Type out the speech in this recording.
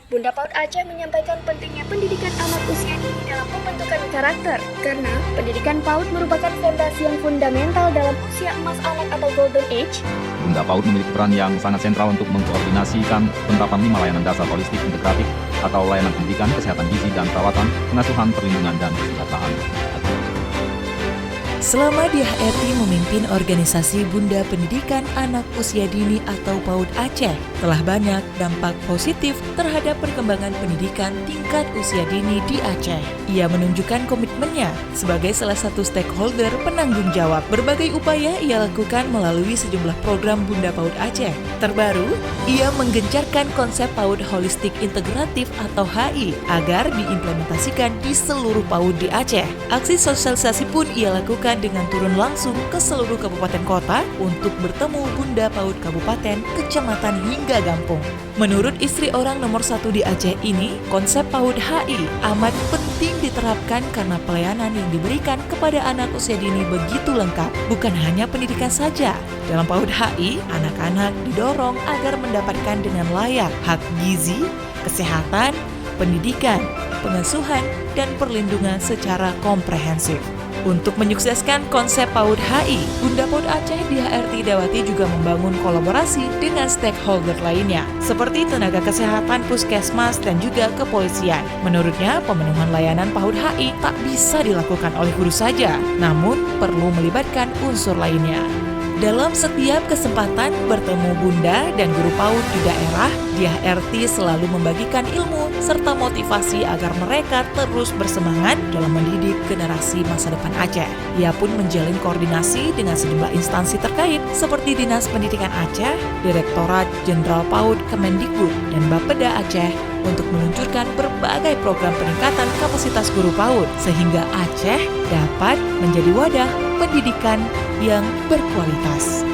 Bunda PAUD Aceh menyampaikan pentingnya pendidikan anak usia dini dalam pembentukan karakter, karena pendidikan PAUD merupakan fondasi yang fundamental dalam usia emas anak atau golden age. Bunda PAUD memiliki peran yang sangat sentral untuk mengkoordinasikan penerapan 5 layanan dasar holistik integratif atau layanan pendidikan, kesehatan gizi dan perawatan, pengasuhan, perlindungan, dan kesejahteraan. Selama DHRI memimpin organisasi Bunda Pendidikan Anak Usia Dini atau PAUD Aceh, telah banyak dampak positif terhadap perkembangan pendidikan tingkat usia dini di Aceh. Ia menunjukkan komitmennya sebagai salah satu stakeholder penanggung jawab berbagai upaya ia lakukan melalui sejumlah program Bunda PAUD Aceh. Terbaru, ia menggencarkan konsep PAUD Holistik Integratif atau HI agar diimplementasikan di seluruh PAUD di Aceh. Aksi sosialisasi pun ia lakukan dengan turun langsung ke seluruh kabupaten kota untuk bertemu Bunda PAUD kabupaten, kecamatan hingga kampung. Menurut istri orang nomor 1 di Aceh ini, konsep PAUD HI amat penting diterapkan karena pelayanan yang diberikan kepada anak usia dini begitu lengkap. Bukan hanya pendidikan saja. Dalam PAUD HI, anak-anak didorong agar mendapatkan dengan layak hak gizi, kesehatan, pendidikan, pengasuhan, dan perlindungan secara komprehensif. Untuk menyukseskan konsep PAUD HI, Bunda PAUD Aceh DHRI Dawati juga membangun kolaborasi dengan stakeholder lainnya, seperti tenaga kesehatan puskesmas dan juga kepolisian. Menurutnya, pemenuhan layanan PAUD HI tak bisa dilakukan oleh guru saja, namun perlu melibatkan unsur lainnya. Dalam setiap kesempatan bertemu Bunda dan guru PAUD di daerah, DHRI selalu membagikan ilmu serta motivasi agar mereka terus bersemangat dalam mendidik generasi masa depan Aceh. Ia pun menjalin koordinasi dengan sejumlah instansi terkait seperti Dinas Pendidikan Aceh, Direktorat Jenderal PAUD Kemendikbud, dan Bapeda Aceh untuk meluncurkan berbagai program peningkatan kapasitas guru PAUD sehingga Aceh dapat menjadi wadah pendidikan yang berkualitas.